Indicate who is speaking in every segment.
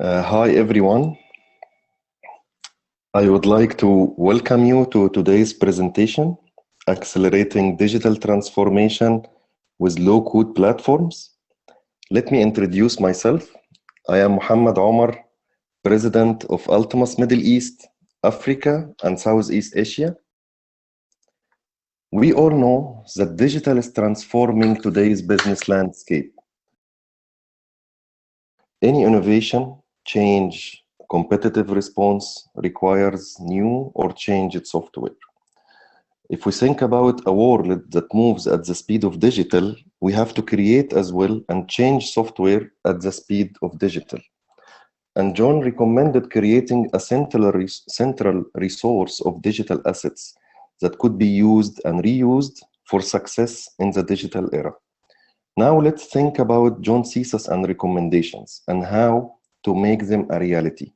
Speaker 1: Hi everyone. I would like to welcome you to today's presentation, Accelerating Digital Transformation with Low-Code Platforms. Let me introduce myself. I am Muhammad Omar, President of Ultimus Middle East, Africa, and Southeast Asia. We all know that digital is transforming today's business landscape. Any innovation, change, competitive response requires new or changed software. If we think about a world that moves at the speed of digital, we have to create as well and change software at the speed of digital. And John recommended creating a central resource of digital assets that could be used and reused for success in the digital era. Now let's think about John's thesis and recommendations and how to make them a reality.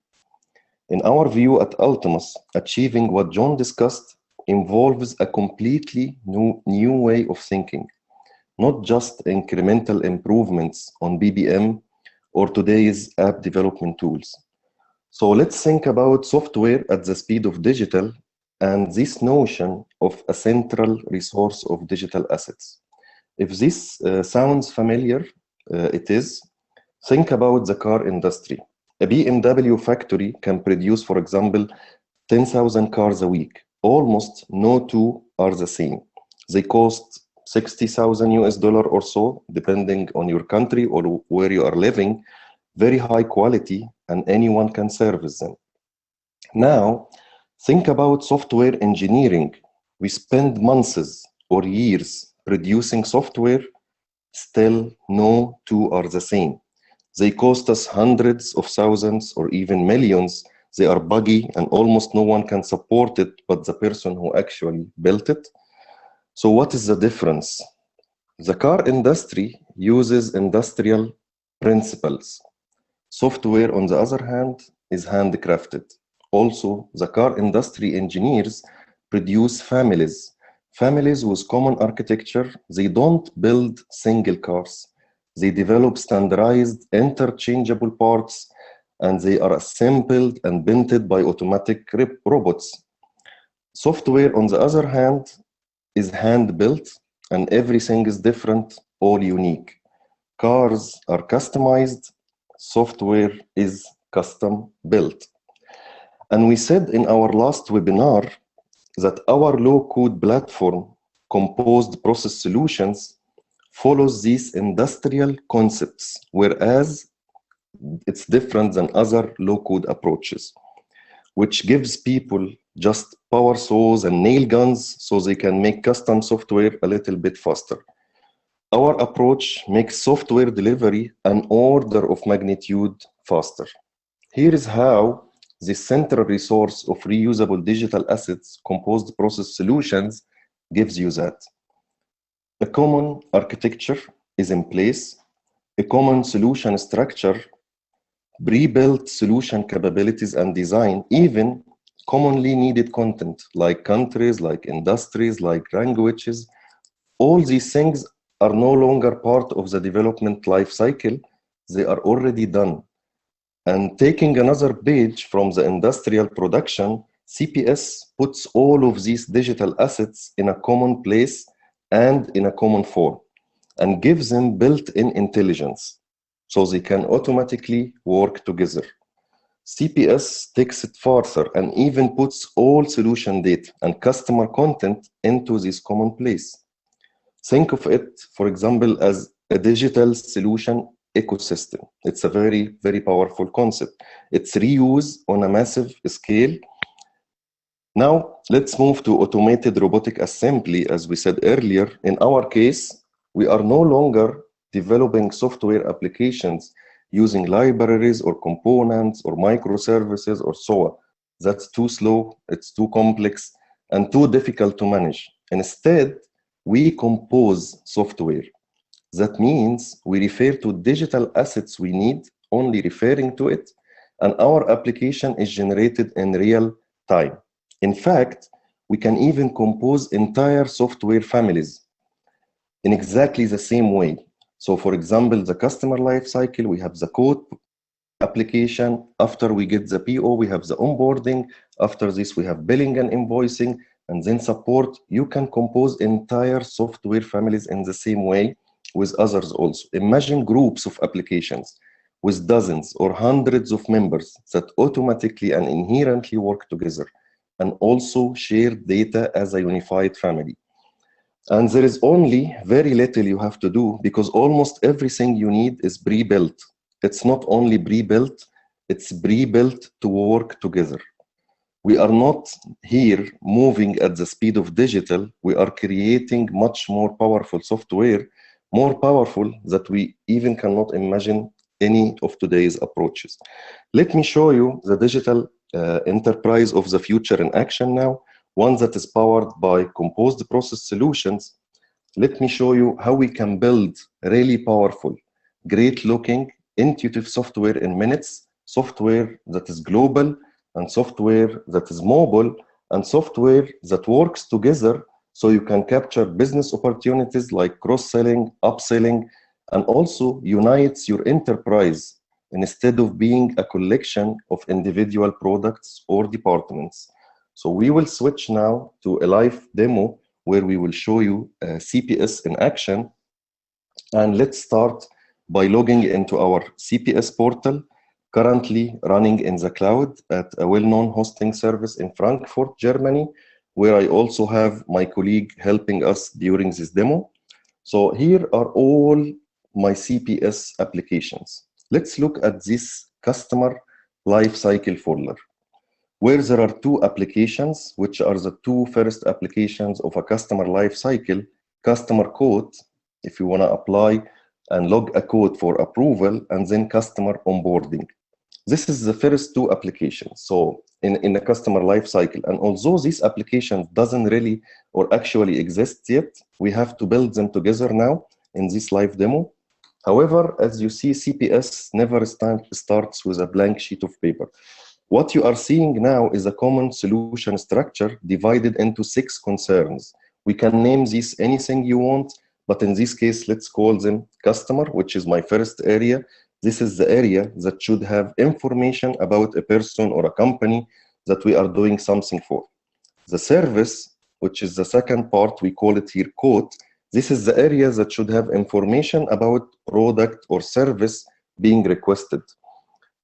Speaker 1: In our view at Ultimus, achieving what John discussed involves a completely new way of thinking, not just incremental improvements on BBM or today's app development tools. So let's think about software at the speed of digital and this notion of a central resource of digital assets. If this sounds familiar, it is. Think about the car industry. A BMW factory can produce, for example, 10,000 cars a week. Almost no two are the same. They cost 60,000 US dollar or so, depending on your country or where you are living. Very high quality, and anyone can service them. Now, think about software engineering. We spend months or years producing software, still no two are the same. They cost us hundreds of thousands or even millions. They are buggy and almost no one can support it but the person who actually built it. So what is the difference? The car industry uses industrial principles. Software, on the other hand, is handcrafted. Also, the car industry engineers produce families with common architecture. They don't build single cars. They develop standardized, interchangeable parts, and they are assembled and painted by automatic robots. Software, on the other hand, is hand-built, and everything is different, all unique. Cars are customized. Software is custom-built. And we said in our last webinar that our low-code platform, Composed Process Solutions, follows these industrial concepts, whereas it's different than other low-code approaches, which gives people just power saws and nail guns so they can make custom software a little bit faster. Our approach makes software delivery an order of magnitude faster. Here is how the central resource of reusable digital assets, Composed Process Solutions, gives you that. A common architecture is in place, a common solution structure, pre-built solution capabilities and design, even commonly needed content like countries, like industries, like languages. All these things are no longer part of the development life cycle. They are already done. And taking another page from the industrial production, CPS puts all of these digital assets in a common place and in a common form and gives them built-in intelligence so they can automatically work together. CPS takes it further and even puts all solution data and customer content into this common place. Think of it, for example, as a digital solution ecosystem. It's a very, very powerful concept. It's reuse on a massive scale. Now, let's move to automated robotic assembly. As we said earlier, in our case, we are no longer developing software applications using libraries or components or microservices or so on. That's too slow, it's too complex, and too difficult to manage. Instead, we compose software. That means we refer to digital assets we need, only referring to it, and our application is generated in real time. In fact, we can even compose entire software families in exactly the same way. So for example, the customer life cycle, we have the code application. After we get the PO, we have the onboarding. After this, we have billing and invoicing, and then support. You can compose entire software families in the same way with others also. Imagine groups of applications with dozens or hundreds of members that automatically and inherently work together and also share data as a unified family. And there is only very little you have to do because almost everything you need is pre-built. It's not only pre-built, it's pre-built to work together. We are not here moving at the speed of digital. We are creating much more powerful software, more powerful that we even cannot imagine any of today's approaches. Let me show you the digital enterprise of the future in action now, one that is powered by composed process solutions. Let me show you how we can build really powerful, great looking, intuitive software in minutes, software that is global, and software that is mobile, and software that works together so you can capture business opportunities like cross-selling, upselling, and also unites your enterprise instead of being a collection of individual products or departments. So we will switch now to a live demo where we will show you CPS in action. And let's start by logging into our CPS portal, currently running in the cloud at a well-known hosting service in Frankfurt, Germany, where I also have my colleague helping us during this demo. So here are all my CPS applications. Let's look at this customer lifecycle folder, where there are two applications, which are the two first applications of a customer lifecycle: customer code, if you want to apply and log a code for approval, and then customer onboarding. This is the first two applications. So in a customer lifecycle, and although this application doesn't really or actually exist yet, we have to build them together now in this live demo. However, as you see, CPS never starts with a blank sheet of paper. What you are seeing now is a common solution structure divided into 6 concerns. We can name these anything you want, but in this case, let's call them customer, which is my first area. This is the area that should have information about a person or a company that we are doing something for. The service, which is the second part, we call it here code. This is the area that should have information about product or service being requested.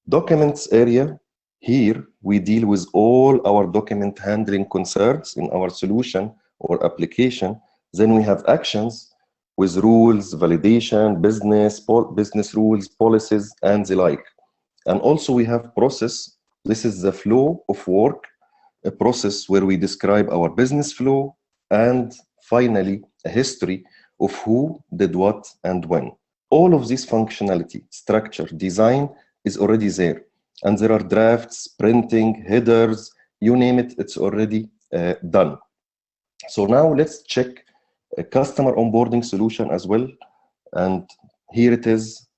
Speaker 1: Documents area, here we deal with all our document handling concerns in our solution or application. Then we have actions with rules, validation, business rules, policies, and the like. And also we have process. This is the flow of work, a process where we describe our business flow, and finally a history of who did what and when. All of this functionality, structure, design is already there. And there are drafts, printing, headers, you name it, it's already done. So now let's check a customer onboarding solution as well. And here it is.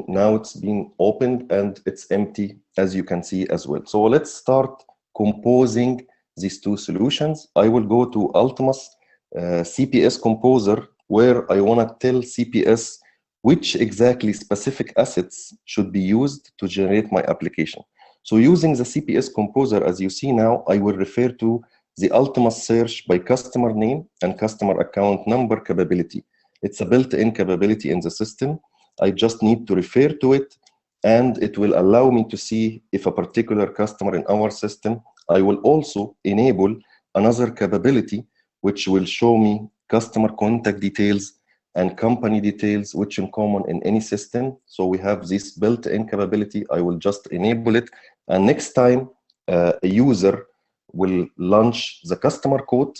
Speaker 1: Now it's been opened and it's empty, as you can see as well. So let's start composing these two solutions. I will go to Ultimus CPS Composer, where I want to tell CPS which exactly specific assets should be used to generate my application. So using the CPS Composer, as you see now, I will refer to the Ultimus search by customer name and customer account number capability. It's a built-in capability in the system. I just need to refer to it, and it will allow me to see if a particular customer in our system. I will also enable another capability which will show me customer contact details and company details, which are common in any system. So we have this built-in capability. I will just enable it. And next time a user will launch the customer code,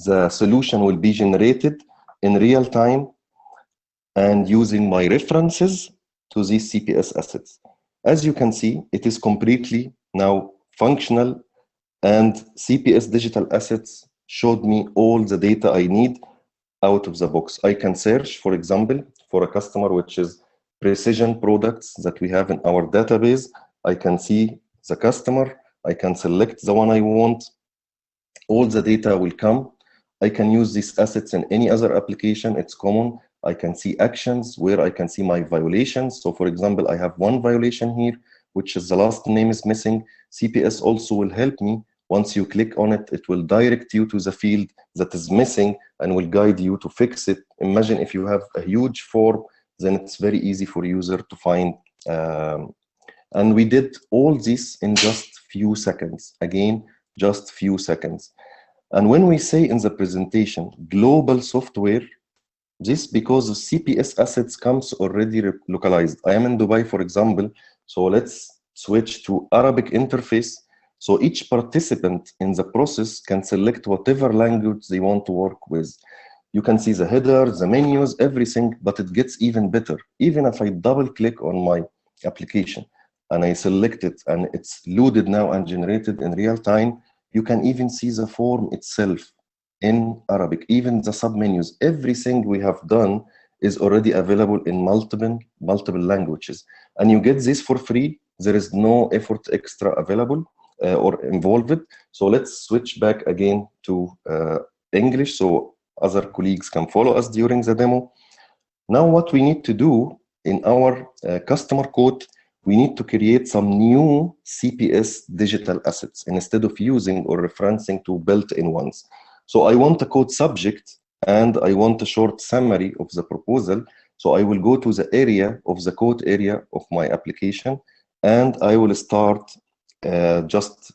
Speaker 1: the solution will be generated in real time and using my references to these CPS assets. As you can see, it is completely now functional, and CPS digital assets showed me all the data I need out of the box. I can search, for example, for a customer which is precision products that we have in our database. I can see the customer. I can select the one I want. All the data will come. I can use these assets in any other application. It's common. I can see actions where I can see my violations. So for example, I have one violation here, which is the last name is missing. CPS also will help me. Once you click on it, it will direct you to the field that is missing and will guide you to fix it. Imagine if you have a huge form, then it's very easy for user to find. And we did all this in just few seconds. Again, just few seconds. And when we say in the presentation, global software, this because the CPS assets comes already localized. I am in Dubai, for example, so let's switch to Arabic interface. So each participant in the process can select whatever language they want to work with. You can see the headers, the menus, everything, but it gets even better. Even if I double click on my application and I select it and it's loaded now and generated in real time, you can even see the form itself in Arabic, even the submenus. Everything we have done is already available in multiple languages. And you get this for free. There is no effort extra available or involved. So let's switch back again to English so other colleagues can follow us during the demo. Now what we need to do in our customer code, we need to create some new CPS digital assets instead of using or referencing to built-in ones. So I want a code subject and I want a short summary of the proposal. So I will go to the area of the code area of my application and I will start just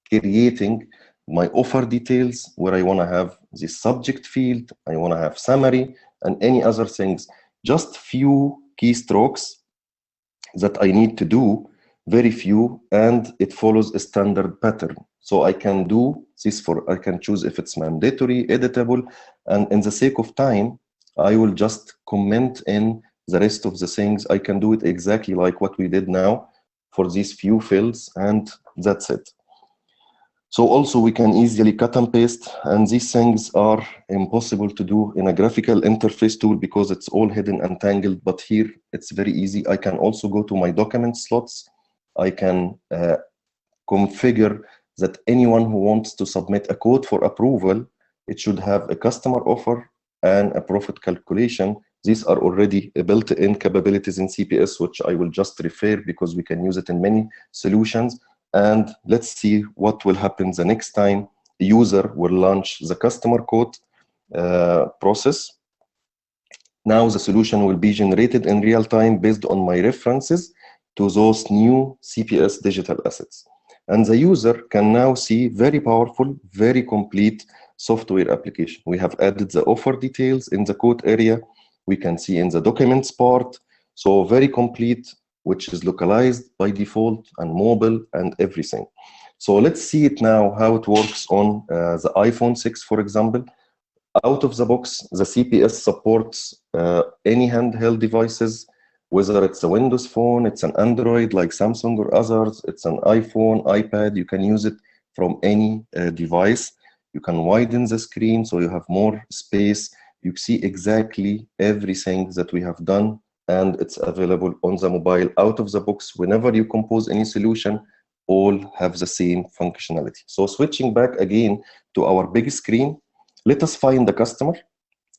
Speaker 1: creating my offer details where I want to have the subject field, I want to have summary and any other things. Just few keystrokes that I need to do, very few, and it follows a standard pattern. So I can do this I can choose if it's mandatory, editable, and in the sake of time, I will just comment in the rest of the things. I can do it exactly like what we did now for these few fields, and that's it. So also we can easily cut and paste, and these things are impossible to do in a graphical interface tool because it's all hidden and tangled, but here it's very easy. I can also go to my document slots. I can configure that anyone who wants to submit a code for approval, it should have a customer offer and a profit calculation. These are already built-in capabilities in CPS, which I will just refer because we can use it in many solutions. And let's see what will happen the next time the user will launch the customer code process. Now the solution will be generated in real time based on my references to those new CPS digital assets. And the user can now see very powerful, very complete software application. We have added the offer details in the code area. We can see in the documents part. So very complete, which is localized by default and mobile and everything. So let's see it now, how it works on the iPhone 6, for example. Out of the box, the CPS supports any handheld devices, whether it's a Windows phone, it's an Android like Samsung or others, it's an iPhone, iPad, you can use it from any device. You can widen the screen so you have more space. You see exactly everything that we have done, and it's available on the mobile out of the box. Whenever you compose any solution, all have the same functionality. So switching back again to our big screen, let us find the customer,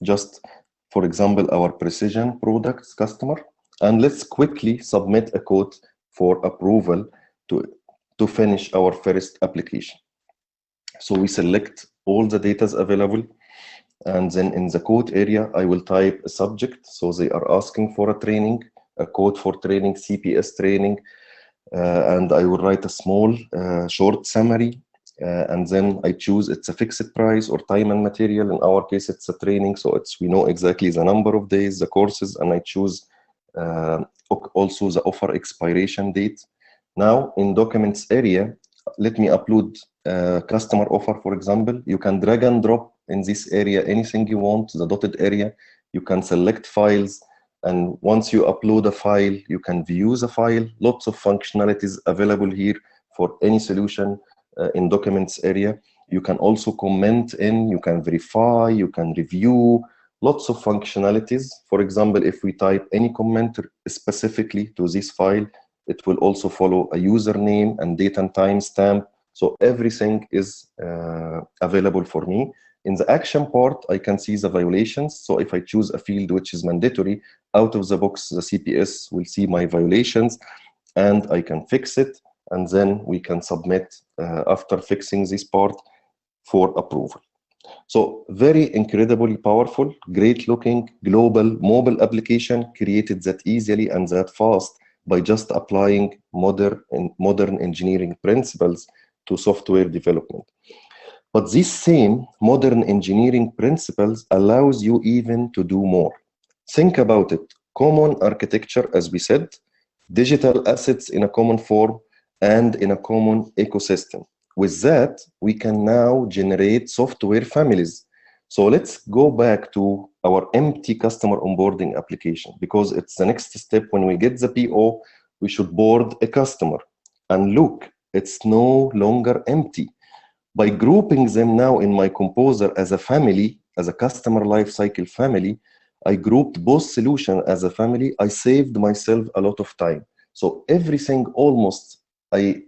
Speaker 1: just for example, our precision products customer, and let's quickly submit a code for approval to finish our first application. So we select all the data available, and then in the code area, I will type a subject. So they are asking for a training, a code for training, CPS training, and I will write a small, short summary. And then I choose it's a fixed price or time and material. In our case, it's a training, so we know exactly the number of days, the courses, and I choose also the offer expiration date. Now in documents area, let me upload a customer offer, for example. You can drag and drop in this area anything you want, the dotted area. You can select files, and once you upload a file, you can view the file. Lots of functionalities available here for any solution in documents area. You can also comment in, you can verify, you can review, lots of functionalities. For example, if we type any comment specifically to this file, it will also follow a username and date and time stamp. So everything is available for me. In the action part, I can see the violations. So if I choose a field which is mandatory, out of the box, the CPS will see my violations and I can fix it. And then we can submit after fixing this part for approval. So very incredibly powerful, great looking, global, mobile application created that easily and that fast by just applying modern engineering principles to software development. But these same modern engineering principles allows you even to do more. Think about it. Common architecture, as we said, digital assets in a common form and in a common ecosystem. With that, we can now generate software families. So let's go back to our empty customer onboarding application, because it's the next step. When we get the PO, we should board a customer. And look, it's no longer empty. By grouping them now in my composer as a family, as a customer lifecycle family, I grouped both solutions as a family. I saved myself a lot of time. So everything almost like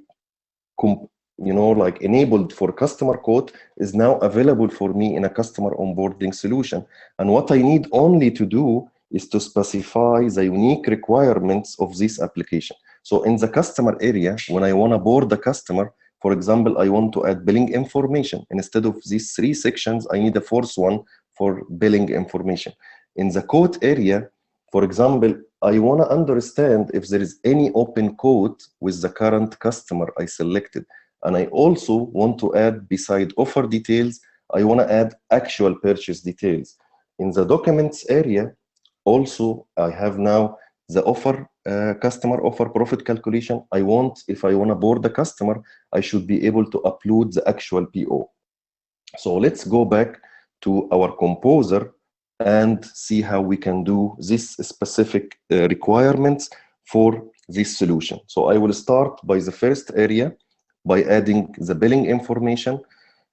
Speaker 1: enabled for customer quote is now available for me in a customer onboarding solution. And what I need only to do is to specify the unique requirements of this application. So in the customer area, when I want to board the customer, for example, I want to add billing information. Instead of these 3 sections, I need a 4th one for billing information. In the quote area, for example, I want to understand if there is any open quote with the current customer I selected. And I also want to add, beside offer details, I want to add actual purchase details. In the documents area, also, I have now the offer, customer offer profit calculation. If I want to board the customer, I should be able to upload the actual PO. So let's go back to our composer and see how we can do this specific requirements for this solution. So I will start by the first area by adding the billing information.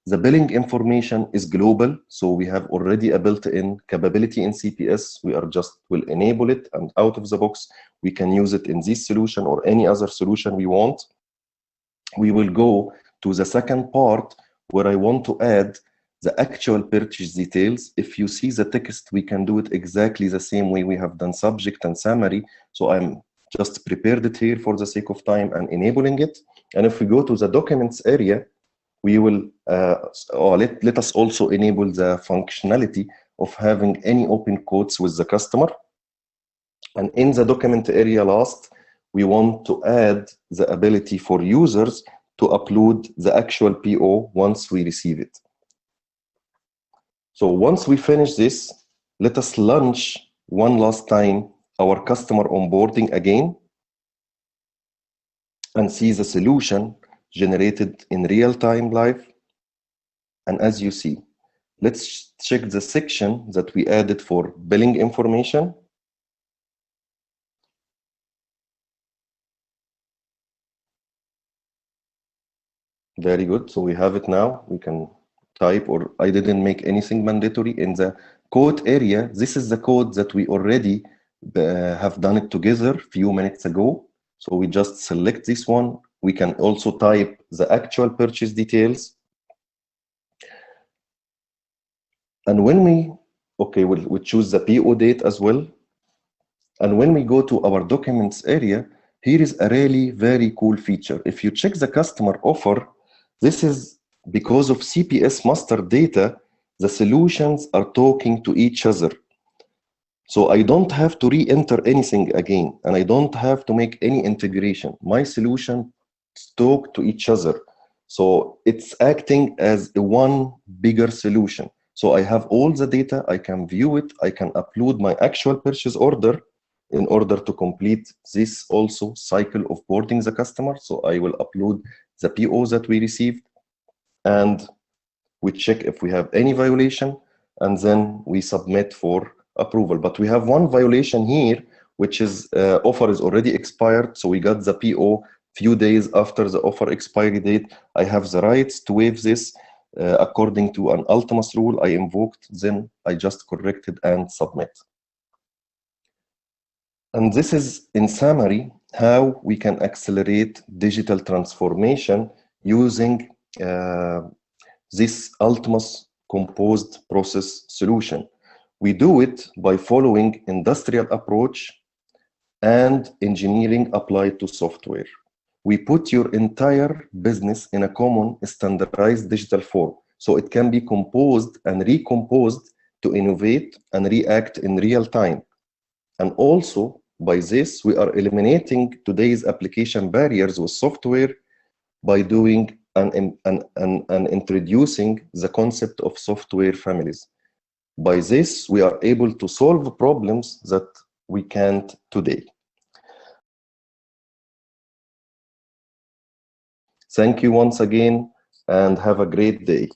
Speaker 1: The billing information is global, so we have already a built-in capability in CPS. Will enable it, and out of the box, we can use it in this solution or any other solution we want. We will go to the second part where I want to add the actual purchase details. If you see the text, we can do it exactly the same way we have done subject and summary. So I'm just prepared it here for the sake of time and enabling it. And if we go to the documents area, we will let us also enable the functionality of having any open quotes with the customer. And in the document area last, we want to add the ability for users to upload the actual PO once we receive it. So once we finish this, let us launch one last time our customer onboarding again and see the solution generated in real time live. And as you see, let's check the section that we added for billing information. Very good. So we have it now. We can type, or I didn't make anything mandatory in the code area. This is the code that we already have done it together a few minutes ago. So we just select this one. We can also type the actual purchase details. And when we'll choose the PO date as well. And when we go to our documents area, here is a really very cool feature. If you check the customer offer, this is because of CPS master data, the solutions are talking to each other. So I don't have to re-enter anything again, and I don't have to make any integration. My solution talk to each other. So it's acting as a one bigger solution. So I have all the data, I can view it, I can upload my actual purchase order in order to complete this also cycle of boarding the customer. So I will upload the POs that we received, and we check if we have any violation, and then we submit for approval. But we have one violation here, which is offer is already expired. So we got the PO few days after the offer expiry date. I have the rights to waive this according to an Ultimus rule I invoked, then I just corrected and submit. And this is, in summary, how we can accelerate digital transformation using this Ultimus Composed Process Solution. We do it by following industrial approach and engineering applied to software. We put your entire business in a common standardized digital form, so it can be composed and recomposed to innovate and react in real time. And also, by this, we are eliminating today's application barriers with software by doing and introducing the concept of software families. By this, we are able to solve problems that we can't today. Thank you once again, and have a great day.